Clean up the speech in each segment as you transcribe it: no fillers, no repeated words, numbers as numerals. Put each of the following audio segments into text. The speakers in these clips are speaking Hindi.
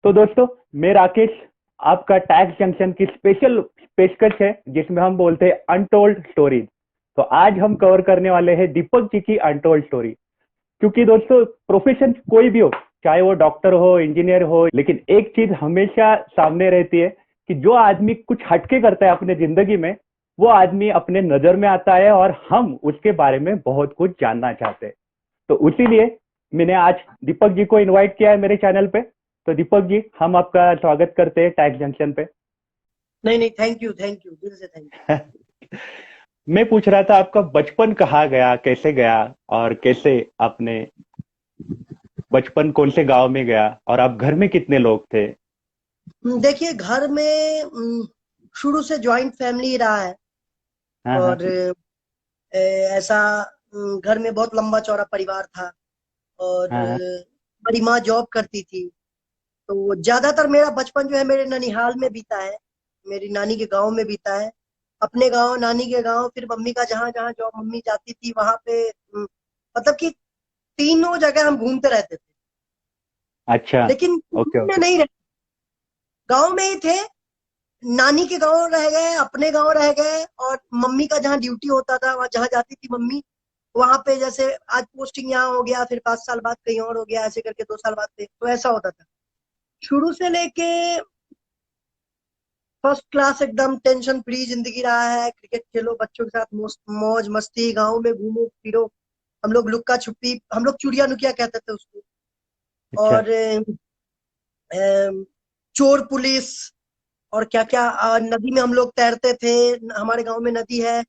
तो दोस्तों, मैं राकेश, आपका टैक्स जंक्शन की स्पेशल पेशकश है जिसमें हम बोलते हैं अनटोल्ड स्टोरीज। तो आज हम कवर करने वाले हैं दीपक जी की अनटोल्ड स्टोरी। क्योंकि दोस्तों, प्रोफेशन कोई भी हो, चाहे वो डॉक्टर हो, इंजीनियर हो, लेकिन एक चीज हमेशा सामने रहती है कि जो आदमी कुछ हटके करता है अपने जिंदगी में, वो आदमी अपने नजर में आता है और हम उसके बारे में बहुत कुछ जानना चाहते हैं। तो उसीलिए मैंने आज दीपक जी को इनवाइट किया है मेरे चैनल पे। तो दीपक जी, हम आपका स्वागत करते हैं टैक्स जंक्शन पे। नहीं नहीं, थैंक यू दिल से थैंक मैं पूछ रहा था, आपका बचपन कहाँ गया, कैसे गया, और कैसे आपने बचपन कौन से गांव में गया, और आप घर में कितने लोग थे? यू। देखिए, घर में शुरू से जॉइंट फैमिली रहा है। हाँ हाँ। और ऐसा घर में बहुत लंबा चौड़ा परिवार था। और हाँ हाँ। बड़ी माँ जॉब करती थी। तो ज्यादातर मेरा बचपन जो है मेरे ननिहाल में बीता है। मेरी नानी के गांव में बीता है। अपने गांव, नानी के गांव, फिर मम्मी का जहाँ जहाँ जॉब मम्मी जाती थी वहां पे मतलब कि तीनों जगह हम घूमते रहते थे। अच्छा। लेकिन ओके में ओके। नहीं रहे, गांव में ही थे। नानी के गांव रह गए, अपने गांव रह गए, और मम्मी का जहाँ ड्यूटी होता था, वहां जहाँ जाती थी मम्मी, वहां पे जैसे आज पोस्टिंग यहाँ हो गया, फिर 5 साल बाद कहीं और हो गया, ऐसे करके 2 साल बाद पे, तो ऐसा होता था शुरू से लेके। फर्स्ट क्लास एकदम टेंशन फ्री जिंदगी रहा है। क्रिकेट खेलो, बच्चों के साथ मौज मस्ती, गाँव में घूमो फिरो। हम लोग लुक्का छुपी, हम लोग चुड़िया नुकिया कहते थे उसको। अच्छा। और चोर पुलिस, और क्या क्या, नदी में हम लोग तैरते थे। हमारे गांव में नदी है।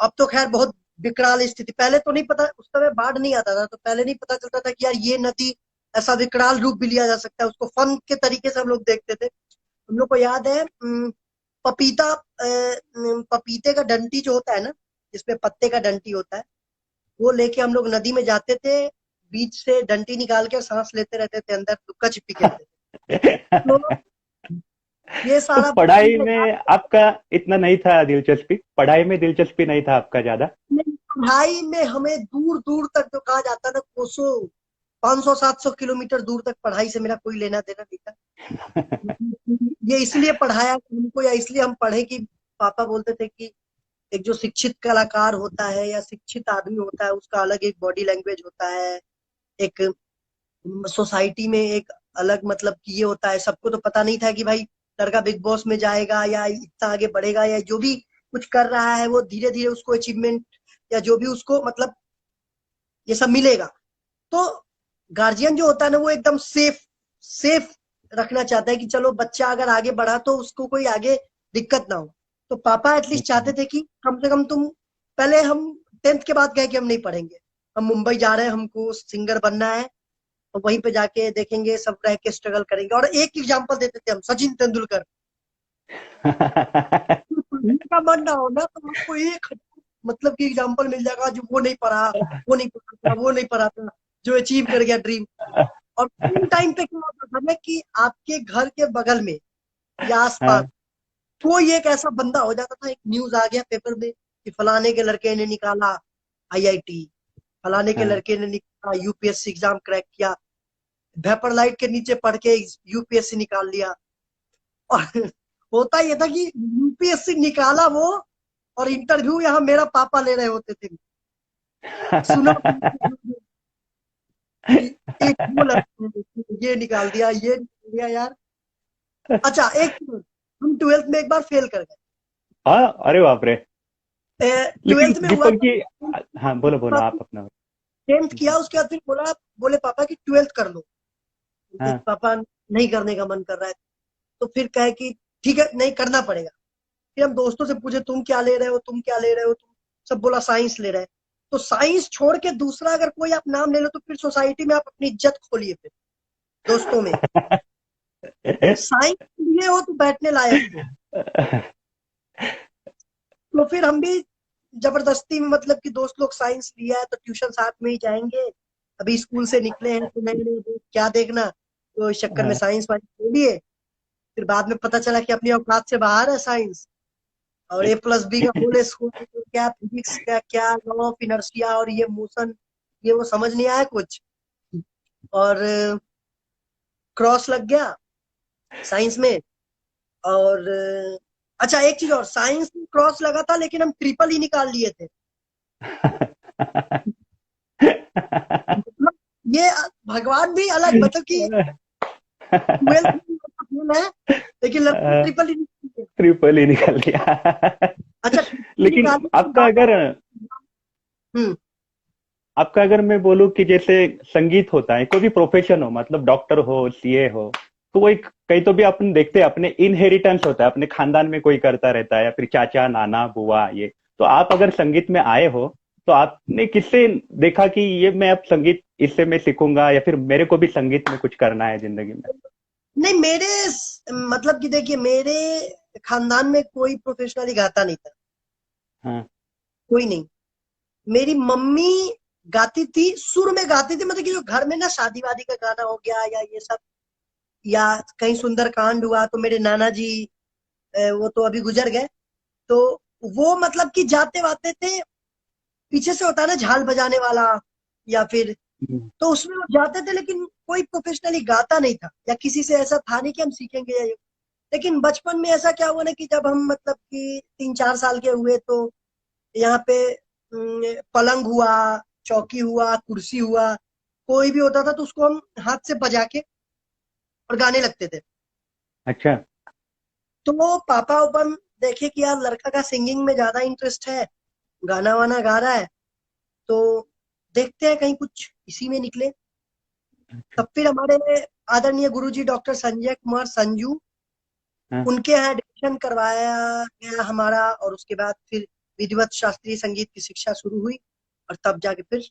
अब तो खैर बहुत विकराल स्थिति, पहले तो नहीं पता, उस समय बाढ़ नहीं आता था तो पहले नहीं पता चलता था कि यार ये नदी ऐसा विकराल रूप भी लिया जा सकता है। उसको फन के तरीके से हम लोग देखते थे। हम लोग को याद है, पपीता, पपीते का डंटी जो होता है ना, जिसमें पत्ते का डंटी होता है, वो लेके हम लोग नदी में जाते थे। बीच से डंटी निकाल के सांस लेते रहते थे, अंदर लुक्का छिपी खेलते थे। तो ये तो सारा पढ़ाई बचपन में आपका इतना नहीं था दिलचस्पी? पढ़ाई में दिलचस्पी नहीं था आपका ज्यादा? में, पढ़ाई में हमें दूर दूर तक, जो कहा जाता था कोसों, 500-700 किलोमीटर दूर तक पढ़ाई से मेरा कोई लेना देना नहीं था। ये इसलिए पढ़ाया हमको, या इसलिए हम पढ़े कि पापा बोलते थे कि एक जो शिक्षित कलाकार होता है या शिक्षित आदमी होता है, उसका अलग एक बॉडी लैंग्वेज होता है। एक सोसाइटी में एक अलग मतलब कि ये होता है। सबको तो पता नहीं था कि भाई लड़का बिग बॉस में जाएगा या इतना आगे बढ़ेगा, या जो भी कुछ कर रहा है वो धीरे धीरे उसको अचीवमेंट, या जो भी उसको मतलब ये सब मिलेगा। तो गार्जियन जो होता है ना, वो एकदम सेफ सेफ रखना चाहता है कि चलो बच्चा अगर आगे बढ़ा तो उसको कोई आगे दिक्कत ना हो। तो पापा एटलीस्ट चाहते थे कि कम से कम तुम, पहले हम 10th के बाद कहे कि हम नहीं पढ़ेंगे, हम मुंबई जा रहे हैं, हमको सिंगर बनना है, और वहीं पे जाके देखेंगे, सब रह के स्ट्रगल करेंगे। और एक एग्जाम्पल देते थे हम, सचिन तेंदुलकर। पढ़ने का मन ना हो ना, तो आपको एक मतलब कि एग्जाम्पल मिल जाएगा जो वो नहीं पढ़ा, वो नहीं पढ़ा था, वो नहीं पढ़ा था, जो अचीव कर गया ड्रीम। और उन टाइम पे क्या होता था ना कि आपके घर के बगल में या आसपास हाँ कोई एक ऐसा बंदा हो जाता था, एक न्यूज आ गया पेपर में कि फलाने के लड़के ने निकाला आईआईटी, फलाने के हाँ। लड़के ने निकाला यूपीएससी एग्जाम क्रैक किया, वेपर लाइट के नीचे पढ़ के यूपीएससी निकाल लिया। और होता ये था कि यूपीएससी निकाला वो, और इंटरव्यू यहाँ मेरा पापा ले रहे होते थे। सुना कि एक वो लड़का है, ये निकाल दिया, ये निकाल दिया यार। अच्छा, एक मिनट, हम ट्वेल्थ में एक बार फेल कर हाँ, अरे बाप रे। गए। लेकिन ट्वेल्थ में हुआ दीपक था। जी, हाँ बोलो बोलो आप अपना। 10th किया, उसके बाद फिर बोले पापा कि 12th कर लो। कि हाँ पापा नहीं करने का मन कर रहा है। तो फिर कहे कि ठीक है, नहीं करना पड़ेगा। फिर हम दोस्तों से पूछे तुम क्या ले रहे हो, तुम क्या ले रहे हो, तुम सब बोला साइंस ले रहे हैं। तो साइंस छोड़ के दूसरा अगर कोई आप नाम ले लो तो फिर सोसाइटी में आप अपनी इज्जत खोलिए। फिर दोस्तों में साइंस लिए हो तो बैठने लायक हो। तो फिर हम भी जबरदस्ती में, मतलब कि दोस्त लोग साइंस लिया है तो ट्यूशन साथ में ही जाएंगे, अभी स्कूल से निकले हैं तो नए नए क्या देखना, तो इस चक्कर में हाँ साइंस वाइंस ले लिए। फिर बाद में पता चला कि अपनी औकात से बाहर है साइंस। और A+B का होल स्क्वायर तो क्या, फिजिक्स का क्या, लॉ ऑफ इनर्शिया और ये मोशन, ये वो समझ नहीं आया कुछ। और क्रॉस लग गया। साइंस में। और अच्छा एक चीज और, साइंस में क्रॉस लगा था लेकिन हम ट्रिपल ही निकाल लिए थे। मतलब ये भगवान भी अलग, मतलब कि 12th में है लेकिन लड़का ट्रिपल ही निकाल लिया। ट्रिपल ही निकल लिया। अच्छा ट्रिपल ही लेकिन निकाले तो ज्यादा। हम्म। आपका अगर मैं बोलूं कि जैसे संगीत होता है, कोई भी प्रोफेशन हो, मतलब डॉक्टर हो, सीए हो, तो वो एक कहीं तो भी अपन देखते हैं अपने इनहेरिटेंस होता है, अपने खानदान में कोई करता रहता है, या फिर चाचा नाना बुआ ये। तो आप अगर संगीत में आए हो, तो आपने किससे देखा कि ये मैं अब संगीत इससे मैं सीखूंगा, या फिर मेरे को भी संगीत में कुछ करना है जिंदगी में? नहीं मेरे मतलब कि देखिए, मेरे खानदान में कोई प्रोफेशनली गाता नहीं था, हाँ। कोई नहीं। मेरी मम्मी गाती थी, सुर में गाती थी, मतलब कि जो घर में ना शादी वादी का गाना हो गया या ये सब, या कहीं सुंदरकांड हुआ तो मेरे नाना जी, वो तो अभी गुजर गए, तो वो मतलब कि जाते वाते थे, पीछे से होता है ना झाल बजाने वाला, या फिर, हम्म। तो उसमें वो जाते थे, लेकिन कोई प्रोफेशनली गाता नहीं था, या किसी से ऐसा था नहीं कि हम सीखेंगे या ये। लेकिन बचपन में ऐसा क्या हुआ ना कि जब हम मतलब कि 3-4 साल के हुए, तो यहाँ पे पलंग हुआ, चौकी हुआ, कुर्सी हुआ, कोई भी होता था तो उसको हम हाथ से बजा के और गाने लगते थे। अच्छा। तो वो पापा उपन देखे कि यार लड़का का सिंगिंग में ज्यादा इंटरेस्ट है, गाना वाना गा रहा है, तो देखते हैं कहीं कुछ इसी में निकले। अच्छा। तब फिर हमारे आदरणीय गुरुजी डॉक्टर संजय कुमार संजू, हाँ। उनके यहाँ एडमिशन करवाया गया हमारा, और उसके बाद फिर विधिवत शास्त्रीय संगीत की शिक्षा शुरू हुई, और तब जाके फिर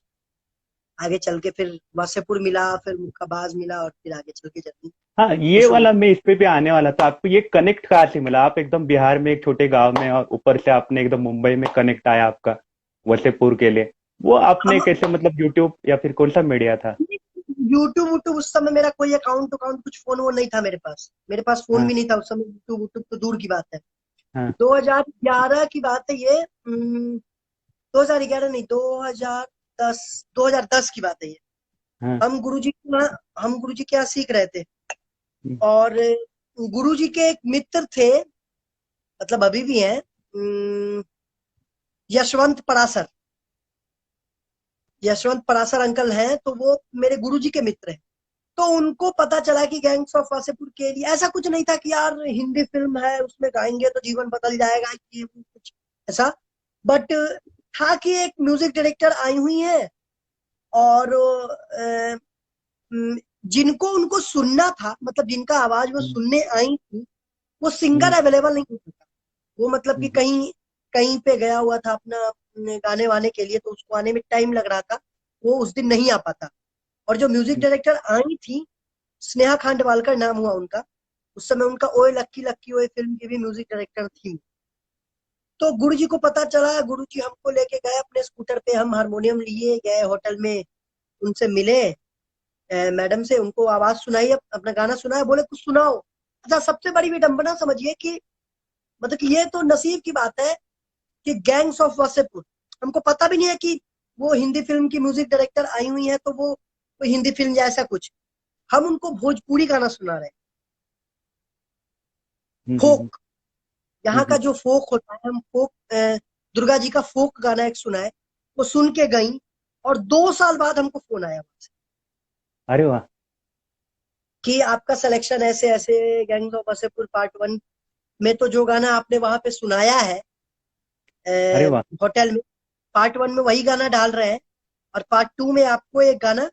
आगे चल के फिर वासेपुर मिला, फिर मुक्काबाज मिला, और फिर आगे चल के जर्नी हाँ, वो ये शुरू। वाला मैं इस पे भी आने वाला था। आपको ये कनेक्ट कहाँ से मिला? आप एकदम बिहार में एक छोटे गांव में, और ऊपर से आपने एकदम मुंबई में कनेक्ट आया आपका वसेपुर के लिए। वो आपने हम कैसे, मतलब यूट्यूब या फिर कौन सा मीडिया था? यूट्यूब वूट्यूब उस समय मेरा कोई अकाउंट उकाउंट कुछ फोन वो नहीं था मेरे पास फोन हाँ। भी नहीं था उस समय, यूट्यूब वूट्यूब तो दूर की बात है। हाँ। 2011 की बात है ये, 2011 नहीं, 2010, 2010 की बात है ये। हाँ। हम गुरुजी के यहाँ हम गुरुजी के यहाँ सीख रहे थे, हम्म। और गुरुजी के एक मित्र थे, मतलब अभी भी हैं, यशवंत परासर, यशवंत परासर अंकल हैं, तो वो मेरे गुरुजी के मित्र हैं। तो उनको पता चला कि गैंग्स ऑफ वासेपुर के लिए, ऐसा कुछ नहीं था कि यार हिंदी फिल्म है उसमें गाएंगे तो जीवन बदल जाएगा, ये वो कुछ ऐसा, बट था कि एक म्यूजिक डायरेक्टर आई हुई है, और जिनको उनको सुनना था, मतलब जिनका आवाज वो हम्म। सुनने आई थी, वो सिंगर हम्म। अवेलेबल नहीं था। वो मतलब कि हम्म। कहीं कहीं पे गया हुआ था अपना गाने वाने के लिए, तो उसको आने में टाइम लग रहा था, वो उस दिन नहीं आ पाता। और जो म्यूजिक डायरेक्टर आई थी, स्नेहा खांडवालकर नाम हुआ उनका, उस समय उनका ओए लक्की लक्की ओए फिल्म की भी म्यूजिक डायरेक्टर थी। तो गुरुजी को पता चला, गुरुजी हमको लेके गए अपने स्कूटर पे, हम हारमोनियम लिए गए होटल में, उनसे मिले, मैडम से, उनको आवाज सुनाई, अपना गाना सुनाया, बोले कुछ सुनाओ। अच्छा सबसे बड़ी विडंबना समझिए कि, मतलब कि ये तो नसीब की बात है कि गैंग्स ऑफ वासेपुर, हमको पता भी नहीं है कि वो हिंदी फिल्म की म्यूजिक डायरेक्टर आई हुई है, तो वो कोई हिंदी फिल्म या ऐसा कुछ, हम उनको भोजपुरी गाना सुना रहे हैं, हम्म। फोक, यहाँ का हम्म। जो फोक होता है, हम फोक, दुर्गा जी का फोक गाना एक सुना है, वो सुन के गई, और 2 साल बाद हमको फोन आया वहां से अरे वाह। कि आपका सिलेक्शन ऐसे ऐसे गैंग्स ऑफ वासेपुर पार्ट 1 में, तो जो गाना आपने वहां पे सुनाया है अरे वाह। होटल में, पार्ट 1 में वही गाना डाल रहे हैं, और पार्ट 2 में आपको एक गाना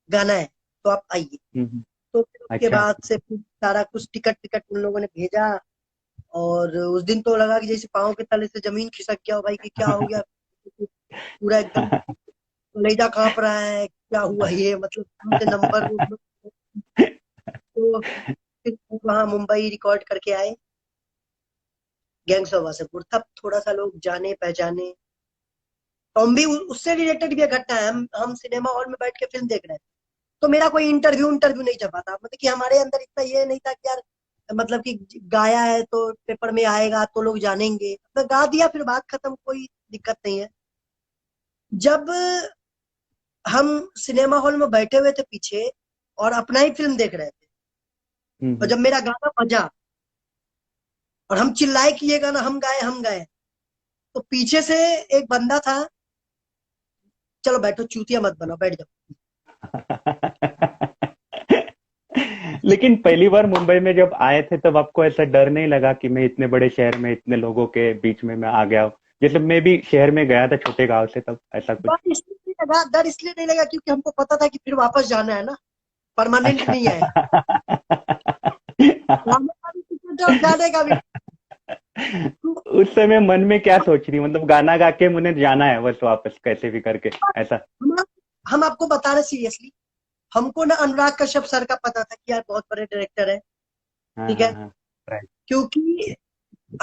गाना है, तो आप आइए। हम्म। तो फिर उसके अच्छा। बाद से फिर सारा कुछ टिकट टिकट उन लोगों ने भेजा, और उस दिन तो लगा कि जैसे पाँव के तले से जमीन खिसक गया हो भाई, कि क्या हो गया, पूरा एकदम कलेजा कांप रहा है, क्या हुआ ये, मतलब कहाँ से नंबर। तो फिर वहाँ मुंबई रिकॉर्ड करके आए, गैंग्स ऑफ वासेपुर, तब थोड़ा सा लोग जाने पहचाने। तो हम भी उससे रिलेटेड भी एक घटना है, हम सिनेमा हॉल में बैठ के फिल्म देख रहे थे, तो मेरा कोई इंटरव्यू इंटरव्यू नहीं छपा था, मतलब कि हमारे अंदर इतना ये नहीं था कि यार, मतलब कि गाया है तो पेपर में आएगा तो लोग जानेंगे, मैं गा दिया फिर बात खत्म, कोई दिक्कत नहीं है। जब हम सिनेमा हॉल में बैठे हुए थे पीछे, और अपना ही फिल्म देख रहे थे, और जब मेरा गाना बजा और हम चिल्लाए कि ये गाना हम गाए, तो पीछे से एक बंदा था, चलो बैठो चूतिया मत बनो, बैठ जाओ। लेकिन पहली बार मुंबई में जब आए थे तब आपको ऐसा डर नहीं लगा कि मैं इतने बड़े शहर में इतने लोगों के बीच में मैं आ गया हूँ? जैसे मैं भी शहर में गया था छोटे गांव से, तब ऐसा कुछ? डर इसलिए नहीं लगा क्योंकि हमको पता था कि फिर वापस जाना है ना, परमानेंट अच्छा। नहीं है। आने का भी टिकट है और जाने का भी। तो उस समय मन में क्या सोच रही, मतलब गाना गा के मुझे जाना है बस वापस कैसे भी करके, ऐसा? हम हम आपको बता रहे सीरियसली, हमको ना अनुराग कश्यप सर का पता था कि यार बहुत बड़े डायरेक्टर है, हाँ ठीक हाँ है, हाँ। राइट। क्योंकि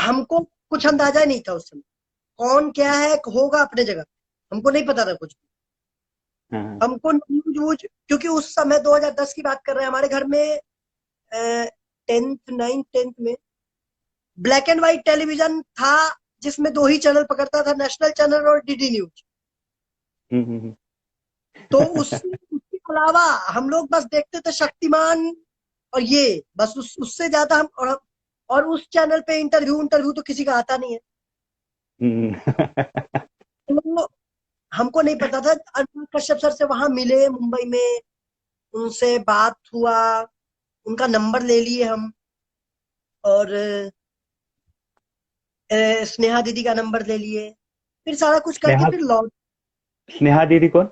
हमको कुछ अंदाजा ही नहीं था उस समय कौन क्या है, होगा अपने जगह, हमको नहीं पता था कुछ। हाँ हाँ। हमको न्यूज वूज, क्योंकि उस समय 2010 की बात कर रहे हैं, हमारे घर में 10th में ब्लैक एंड व्हाइट टेलीविजन था, जिसमें दो ही चैनल पकड़ता था, नेशनल चैनल और डीडी न्यूज। हम्म। तो उसके अलावा हम लोग बस देखते थे शक्तिमान, और ये बस उससे ज्यादा और उस चैनल पे इंटरव्यू तो किसी का आता नहीं है। हम्म। तो हमको नहीं पता था। अनुराग कश्यप सर से वहां मिले मुंबई में, उनसे बात हुआ, उनका नंबर ले लिए हम, और स्नेहा दीदी का नंबर ले लिए, फिर सारा कुछ करके स्नेहा? फिर लौट। स्नेहा दीदी कौन?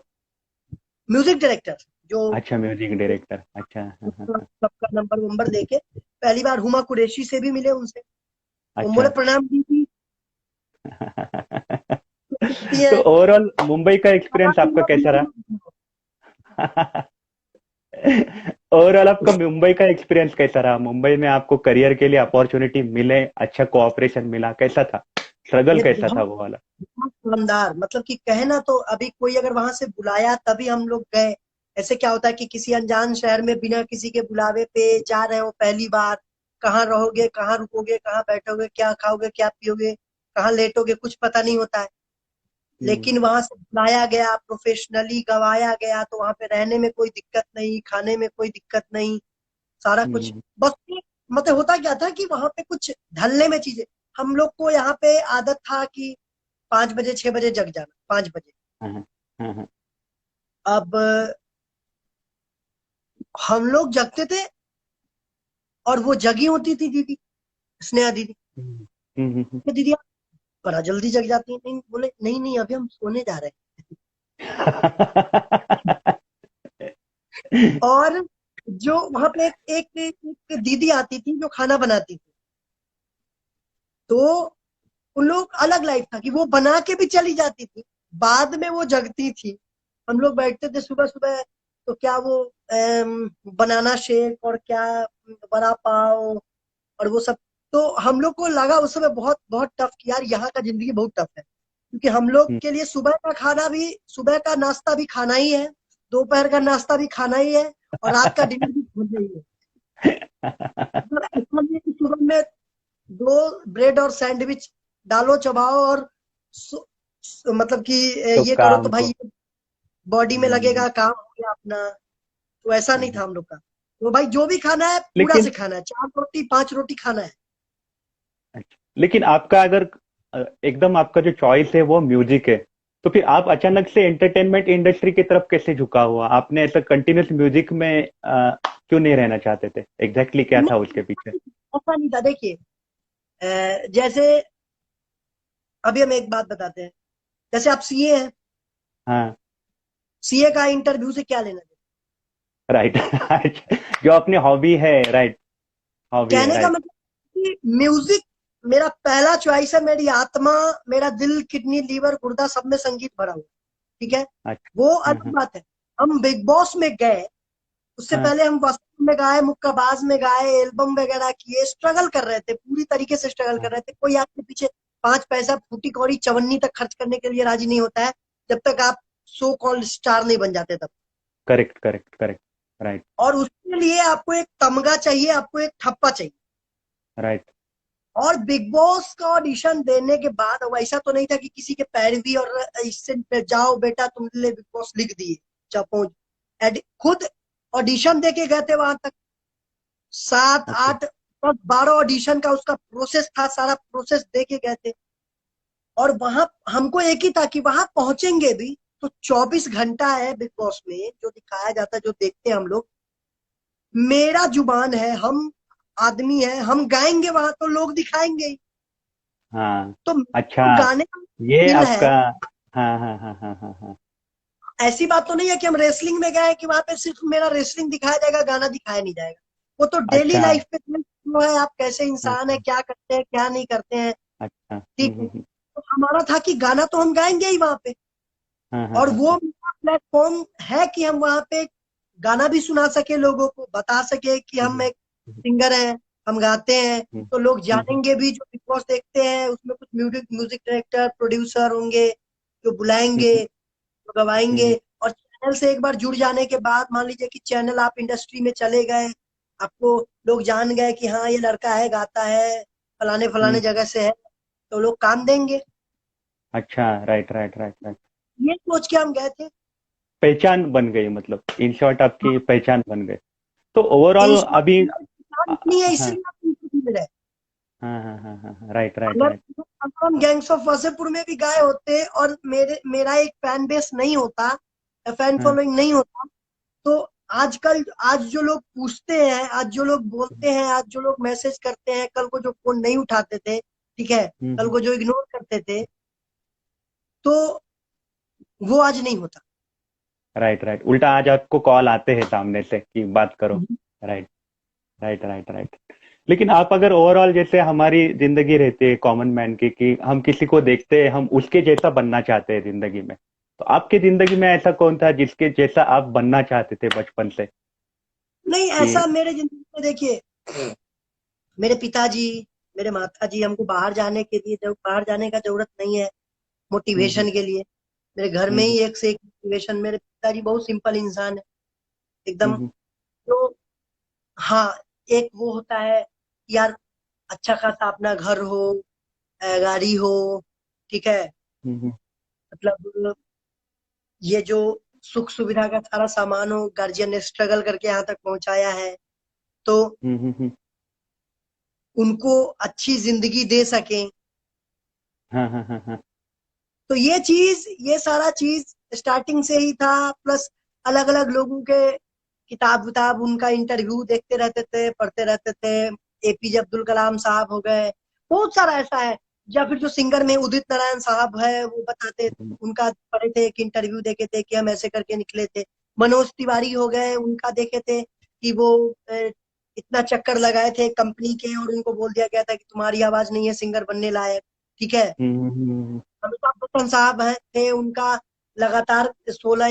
म्यूजिक डायरेक्टर जो अच्छा, म्यूजिक डायरेक्टर, अच्छा हाँ हाँ हाँ। सबका नंबर वंबर लेके पहली बार हुमा कुरैशी से भी मिले उनसे। वो बोले अच्छा। प्रणाम दीदी, कहती है तो ओवरऑल मुंबई का एक्सपीरियंस "आवाज़ आपका बहुत कैसा धीरे रहा? बोल रही हो।" ओवरऑल आपका मुंबई का एक्सपीरियंस कैसा रहा? मुंबई में आपको करियर के लिए अपॉर्चुनिटी मिले, अच्छा कोऑपरेशन मिला, कैसा था? स्ट्रगल ये कैसा था बहुत वो वाला? बहुत शानदार, मतलब कि कहना तो, अभी कोई अगर वहां से बुलाया तभी हम लोग गए। ऐसे क्या होता है कि किसी अनजान शहर में बिना किसी के बुलावे पे जा रहे हो पहली बार, कहाँ रहोगे, कहाँ रुकोगे, कहाँ बैठोगे, क्या खाओगे, क्या पियोगे, कहाँ लेटोगे, कुछ पता नहीं होता है। हम्म लेकिन वहां से बुलाया गया, प्रोफेशनली गवाया गया, तो वहां पे रहने में कोई दिक्कत नहीं, खाने में कोई दिक्कत नहीं, सारा कुछ। हम्म बस मतलब होता क्या था कि वहां पे कुछ ढलने में चीजें, हम लोग को यहाँ पे आदत था कि 5 बजे 6 बजे जग जाना, 5 बजे। हाँ हाँ हाँ हाँ। अब हम लोग जगते थे और वो जगी होती थी दीदी, स्नेहा दीदी। हम्म तो दीदी आप बड़ा जल्दी जग जाती है, नहीं बोले नहीं नहीं अभी हम सोने जा रहे हैं। और जो वहां पे एक दीदी आती थी जो खाना बनाती थी, तो उन लोग अलग लाइफ था कि वो बना के भी चली जाती थी, बाद में वो जगती थी। हम लोग बैठते थे सुबह सुबह, तो क्या वो बनाना शेक और क्या बड़ा पाव और वो सब। तो हम लोग को लगा उस समय बहुत बहुत टफ कि यार यहाँ का जिंदगी बहुत टफ है, क्योंकि हम लोग के लिए सुबह का खाना भी, सुबह का नाश्ता भी खाना ही है, दोपहर का नाश्ता भी खाना ही है, और रात का डिनर भी खाना ही है। मतलब ऐसा नहीं है कि सुबह में 2 ब्रेड और सैंडविच डालो चबाओ और मतलब कि तो ये करो तो काम भाई को। बॉडी में हम्म लगेगा, काम हो गया अपना। तो ऐसा नहीं हम्म। था हम लोग का, तो भाई जो भी खाना है पूरा लेकिन से खाना है, 4 रोटी 5 रोटी खाना है। अच्छा, लेकिन आपका अगर एकदम आपका जो चॉइस है वो म्यूजिक है, तो फिर आप अचानक से एंटरटेनमेंट इंडस्ट्री की तरफ कैसे झुका हुआ? आपने ऐसा कंटिन्यूस म्यूजिक में क्यों नहीं रहना चाहते थे? एग्जैक्टली क्या था नहीं उसके पीछे? ऐसा नहीं था, देखिए जैसे अभी हम एक बात बताते हैं, जैसे आप सीए हैं, हाँ। सीए का इंटरव्यू से क्या लेना देना। राइट। जो अपनी हॉबी है, राइट। हॉबी है, कहने का राइट। मतलब कि म्यूजिक मेरा पहला चॉइस है, मेरी आत्मा, मेरा दिल, किडनी, लीवर, गुर्दा सब में संगीत भरा हुआ, ठीक है। अच्छा। वो हाँ अलग हाँ बात है। हम बिग बॉस में गए, उससे हाँ। पहले हम वसंत में गाए, मुक्काबाज में गाए, एल्बम वगैरह किए, स्ट्रगल कर रहे थे, पूरी तरीके से स्ट्रगल कर हाँ। रहे थे। कोई आपके पीछे 5 पैसा फूटी कौड़ी चवन्नी तक खर्च करने के लिए राजी नहीं होता है, जब तक आप सो कॉल्ड स्टार नहीं बन जाते तब। Correct correct correct. राइट और उसके लिए आपको एक तमगा चाहिए, आपको एक ठप्पा चाहिए। राइट। और बिग बॉस का ऑडिशन देने के बाद, अब ऐसा तो नहीं था कि किसी के पैरवी और इससे जाओ बेटा तुमने बिग बॉस लिख दिए, जब पहुंच खुद ऑडिशन दे के गए थे वहां तक। 7 ओके। 8 10 12 ऑडिशन का उसका प्रोसेस था, सारा प्रोसेस दे के गए थे। और वहां हमको एक ही था कि वहां पहुंचेंगे भी तो 24 घंटा है बिग बॉस में, जो दिखाया जाता है, जो देखते हैं हम लोग। मेरा जुबान है, हम आदमी है, हम गाएंगे वहां तो लोग दिखाएंगे ही। हाँ। तो अच्छा, तो गाने का ये दिल है। आपका। हाँ हाँ हाँ हाँ हाँ हाँ। ऐसी बात तो नहीं है कि हम रेसलिंग में गए कि वहां पे सिर्फ मेरा रेसलिंग दिखाया जाएगा, गाना दिखाया नहीं जाएगा। वो तो डेली अच्छा। लाइफ पे जो है, आप कैसे हाँ इंसान है, हाँ। क्या करते हैं, क्या नहीं करते हैं। अच्छा। ठीक है, तो हमारा था कि गाना तो हम गाएंगे ही वहां पे। हाँ हाँ और हाँ वो हाँ। प्लेटफॉर्म है कि हम वहां पे गाना भी सुना सके, लोगों को बता सके कि हम एक सिंगर हैं, हम गाते हैं। तो लोग जानेंगे भी, जो बिग बॉस देखते हैं उसमें कुछ म्यूजिक म्यूजिक डायरेक्टर प्रोड्यूसर होंगे जो बुलाएंगे, जो गवाएंगे। और चैनल से एक बार जुड़ जाने के बाद, मान लीजिए कि चैनल आप इंडस्ट्री में चले गए, आपको लोग जान गए कि हाँ ये लड़का है, गाता है, फलाने फलाने जगह से है, तो लोग काम देंगे। अच्छा, राइट राइट राइट राइट। ये सोच के हम गए थे। पहचान बन गई, मतलब इन शॉर्ट आपकी पहचान बन गई। तो ओवरऑल अभी नहीं है, हाँ इसलिए आप इंटरव्यू रहे। हाँ हाँ हाँ हाँ, राइट राइट अगर राइट। अगर हम गैंग्स ऑफ वासेपुर में भी गए होते और मेरा एक फैन बेस नहीं होता, फैन हाँ। फॉलोइंग नहीं होता, तो आजकल आज जो लोग पूछते हैं, आज जो लोग बोलते हैं, आज जो लोग मैसेज करते हैं, कल को जो फोन नहीं उठाते थे, ठीक है, कल को जो इग्नोर करते थे, तो वो आज नहीं होता। राइट राइट, उल्टा आज आपको कॉल आते हैं सामने से कि बात करो। Right right right right. लेकिन आप अगर ओवरऑल, जैसे हमारी जिंदगी रहती है कॉमन मैन की, कि हम किसी को देखते हैं, हम उसके जैसा बनना चाहते हैं जिंदगी में। तो आपकी जिंदगी में ऐसा कौन था जिसके जैसा आप बनना चाहते थे बचपन से? नहीं, कि ऐसा मेरे जिंदगी में देखिए, मेरे पिताजी, मेरे माता जी हमको बाहर जाने के लिए, जब बाहर जाने का जरूरत नहीं है हम्म मोटिवेशन के लिए, मेरे घर में हम्म ही एक से एक मोटिवेशन। मेरे पिताजी बहुत सिंपल इंसान है एकदम। हम्म तो हाँ, एक वो होता है कि यार अच्छा खासा अपना घर हो, गाड़ी हो, ठीक है, हम्म मतलब ये जो सुख सुविधा का सारा सामान हो, गार्जियन ने स्ट्रगल करके यहाँ तक पहुंचाया है, तो हम्म। उनको अच्छी जिंदगी दे सकें। हाँ हाँ हाँ हाँ। तो ये चीज, ये सारा चीज स्टार्टिंग से ही था। प्लस अलग अलग लोगों के किताब विताब, उनका इंटरव्यू देखते रहते थे, पढ़ते रहते थे। एपीजे अब्दुल कलाम साहब हो गए, बहुत सारा ऐसा है। या फिर जो सिंगर में उदित नारायण साहब है, वो बताते, उनका पढ़े थे, एक इंटरव्यू देखे थे कि हम ऐसे करके निकले थे। मनोज तिवारी हो गए, उनका देखे थे कि वो इतना चक्कर लगाए थे कंपनी के, और उनको बोल दिया गया था कि तुम्हारी आवाज नहीं है सिंगर बनने लायक, ठीक है। अमिताभ बच्चन साहब है थे, उनका लगातार 16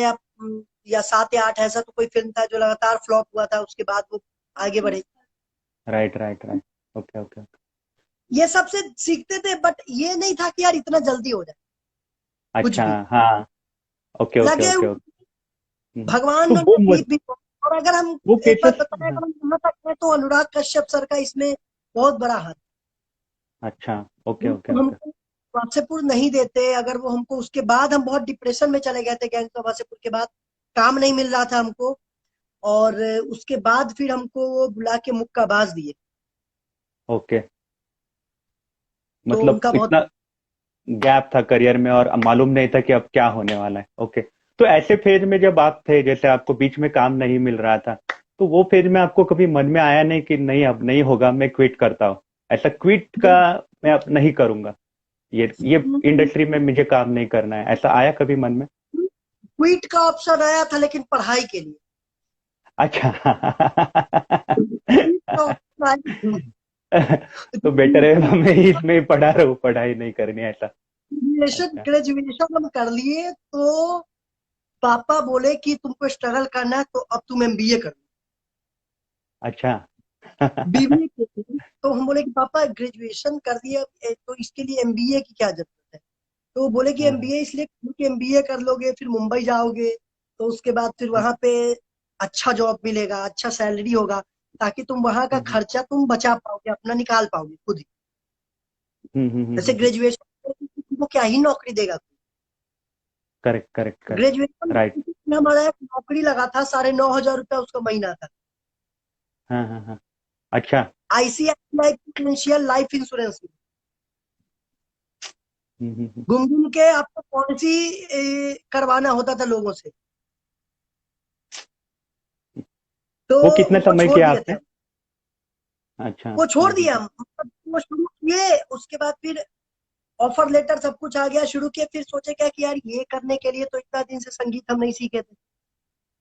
या 7 या 8 ऐसा तो कोई फिल्म था जो लगातार फ्लॉप हुआ था, उसके बाद वो आगे बढ़े। Right right right. Okay okay. ये सबसे सीखते थे, बट ये नहीं था कि यार इतना जल्दी हो जाए कुछ अच्छा। भी। हाँ। ओके ओके लगे ओके हुए, ओके। भगवान तो ने नसीब भी। और अगर हम वो एक बात केसेस। बताएं, अगर हम यहाँ तक है तो अनुराग कश्यप सर का इसमें बहुत बड़ा हाथ। अच्छा। ओके ओके वो ओके। हमको वासेपुर नहीं देते, अगर वो हमको, उसके बाद हम बहुत डिप्रेशन में चले गए थे गैंग्स ऑफ वासेपुर के बाद, काम नहीं मिल रहा था हमको। और उसके बाद फिर हमको वो बुला के मुक्काबाज दिए, ओके। तो मतलब उनका बहुत। इतना गैप था करियर में और मालूम नहीं था कि अब क्या होने वाला है। ओके। तो ऐसे फेज में जब आप थे, जैसे आपको बीच में काम नहीं मिल रहा था, तो वो फेज में आपको कभी मन में आया नहीं कि नहीं अब नहीं होगा, मैं क्विट करता हूँ, ऐसा क्विट का, मैं अब नहीं करूंगा, ये इंडस्ट्री में मुझे काम नहीं करना है, ऐसा आया कभी मन में? क्विट का ऑप्शन आया था, लेकिन पढ़ाई के लिए। अच्छा। क्विट का ऑप्शन आया था। तो बेटर है मैं इसमें ही पढ़ा रहा हूँ, पढ़ाई नहीं करनी है, ऐसा? ग्रेजुएशन अच्छा ग्रेजुएशन हम कर लिए, तो पापा बोले कि तुमको स्ट्रगल करना है तो अब तुम एमबीए कर लो। अच्छा। बीबीए के लिए तो हम बोले कि पापा ग्रेजुएशन कर दिया, तो इसके लिए एमबीए की क्या जरूरत है। तो वो बोले कि हाँ, एमबीए इसलिए क्योंकि एमबीए कर लोगे फिर मुंबई जाओगे, तो उसके बाद फिर वहां पे अच्छा जॉब मिलेगा, अच्छा सैलरी होगा, ताकि तुम वहां का खर्चा तुम बचा पाओगे, अपना निकाल पाओगे खुद ही। जैसे ग्रेजुएशन तुमको क्या ही नौकरी देगा। Correct correct correct. Graduation right. में हमारा एक नौकरी लगा था, 9,500 रुपया उसका महीना था। हाँ हाँ हाँ। अच्छा। आईसीआईसीआई प्रूडेंशियल लाइफ इंश्योरेंस में। हम्म। घूम घूम के आपको पॉलिसी करवाना होता था लोगों से, तो वो कितने वो समय छोड़ किया दिए थे आपने? हम। अच्छा। वो छोड़ दिया हम, मतलब वो शुरू किए, उसके बाद फिर ऑफर लेटर सब कुछ आ गया, शुरू किए, फिर सोचे क्या कि यार ये करने के लिए तो इतना दिन से संगीत हम नहीं सीखे थे।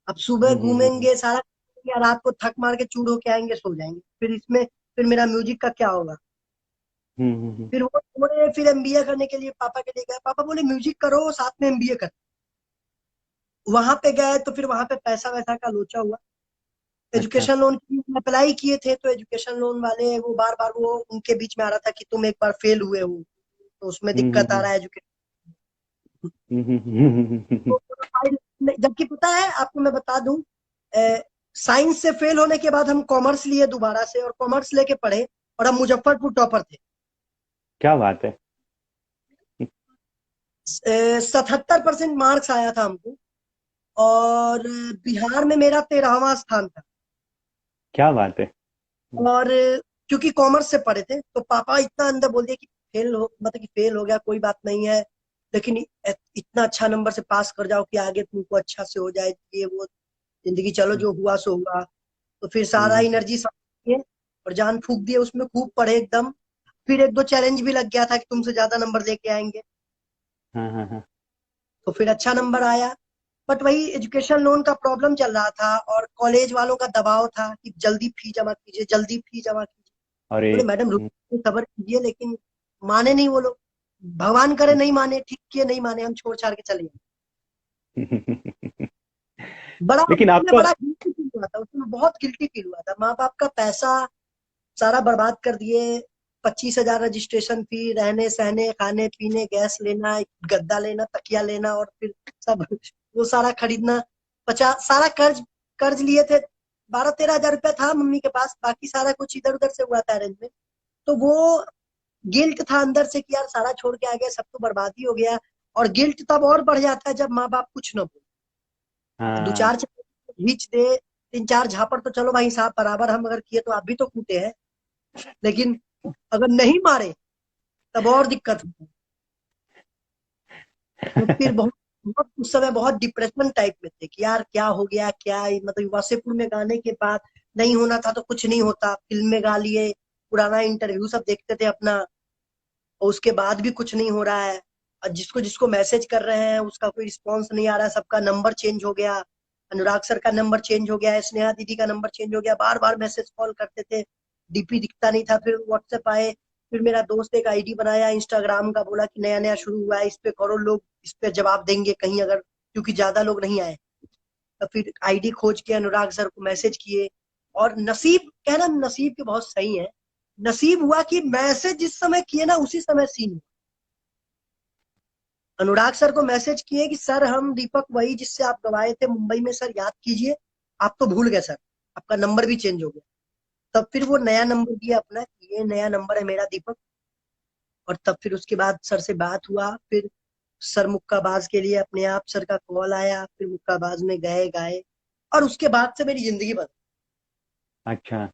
अब सुबह हम्म। घूमेंगे सारा, या रात को थक मार के चूड़ होके आएंगे, सो जाएंगे, फिर इसमें फिर मेरा म्यूजिक का क्या होगा। हम्म। फिर वो छोड़े, फिर एमबीए करने के लिए पापा के लिए गए, पापा बोले म्यूजिक करो साथ में एमबीए कर। वहां पे गए तो फिर वहां पे पैसा वैसा का लोचा हुआ। अच्छा। एजुकेशन लोन के लिए अप्लाई किए थे, तो एजुकेशन लोन वाले वो बार बार वो उनके बीच में आ रहा था कि तुम एक बार फेल हुए हो, तो उसमें दिक्कत आ हम्म। रहा है एजुकेशन। हम्म। जबकि पता है आपको, मैं बता दूं, साइंस से फेल होने के बाद हम कॉमर्स लिए दोबारा से, और कॉमर्स लेके पढ़े, और हम मुजफ्फरपुर टॉपर थे। क्या बात है। 77% मार्क्स आया था हमको, और बिहार में मेरा 13वां स्थान था। क्या बात है। और क्योंकि कॉमर्स से पढ़े थे, तो पापा इतना अंदर बोल दिया कि फेल हो, मतलब कि फेल हो गया कोई बात नहीं है, लेकिन इतना अच्छा नंबर से पास कर जाओ कि आगे तुमको अच्छा से हो जाए, ये वो जिंदगी, चलो जो हुआ सो हुआ। तो फिर सारा हम्म। एनर्जी सब दिए और जान फूक दिए उसमें, खूब पढ़े एकदम। फिर एक दो चैलेंज भी लग गया था कि तुमसे ज्यादा नंबर लेके आएंगे, हाँ हाँ हाँ। तो फिर अच्छा नंबर आया। बट वही एजुकेशन लोन का प्रॉब्लम चल रहा था, और कॉलेज वालों का दबाव था कि जल्दी फी जमा कीजिए, जल्दी फी जमा कीजिए। अरे। बोले मैडम रुकिए, सब्र कीजिए, लेकिन माने नहीं वो लोग। भगवान करे नहीं माने, ठीक किए नहीं माने, हम छोड़ छाड़ के चले गए। बड़ा लेकिन उसमें आपको। बड़ा गिल्टी फील हुआ था, उसमें बहुत गिल्टी फील हुआ था, माँ बाप का पैसा सारा बर्बाद कर दिए। 25,000 रजिस्ट्रेशन फी, रहने सहने खाने पीने, गैस लेना, गद्दा लेना, तकिया लेना, और फिर सब वो सारा खरीदना। 50 सारा कर्ज कर्ज लिए थे। 12-13 हजार रुपया था मम्मी के पास, बाकी सारा कुछ इधर उधर से हुआ था अरेंजमेंट। तो वो गिल्ट था अंदर से कि यार सारा छोड़ के आ गया, सब तो बर्बादी हो गया। और गिल्ट तब और बढ़ जाता है जब माँ बाप कुछ ना बोले। दो हाँ। चार घींच दे, तीन चार झापड़ तो चलो भाई साहब बराबर, हम अगर किए तो आप भी तो कूटे हैं, लेकिन अगर नहीं मारे तब और दिक्कत होती है। तो फिर बहुत बहुत उस समय बहुत डिप्रेशन टाइप में थे कि यार क्या हो गया, क्या मतलब वासेपुर में गाने के बाद नहीं होना था तो कुछ नहीं होता, फिल्म में गा लिए, पुराना इंटरव्यू सब देखते थे अपना, और उसके बाद भी कुछ नहीं हो रहा है। और जिसको जिसको मैसेज कर रहे हैं उसका कोई रिस्पॉन्स नहीं आ रहा है, सबका नंबर चेंज हो गया। अनुराग सर का नंबर चेंज हो गया है, स्नेहा दीदी का नंबर चेंज हो गया, बार बार मैसेज कॉल करते थे, डीपी दिखता नहीं था, फिर व्हाट्सएप आए। फिर मेरा दोस्त एक आईडी बनाया इंस्टाग्राम का, बोला कि नया नया शुरू हुआ है, इस पे करो, लोग इस पे जवाब देंगे कहीं अगर, क्योंकि ज्यादा लोग नहीं आए। तो फिर आईडी खोज के अनुराग सर को मैसेज किए, और नसीब, कहना नसीब के बहुत सही है, नसीब हुआ कि मैसेज जिस समय किए ना उसी समय सीन हुआ। अनुराग सर को मैसेज किए कि सर हम दीपक वही जिससे आप गवाए थे मुंबई में, सर याद कीजिए, आप तो भूल गए सर, आपका नंबर भी चेंज हो गया। तब फिर वो नया नंबर दिया अपना, ये नया नंबर है मेरा दीपक। और तब फिर उसके बाद सर से बात हुआ, फिर सर मुक्काबाज के लिए अपने आप सर का कॉल आया, फिर मुक्काबाज में गए गाए, और उसके बाद से मेरी जिंदगी बदल। अच्छा।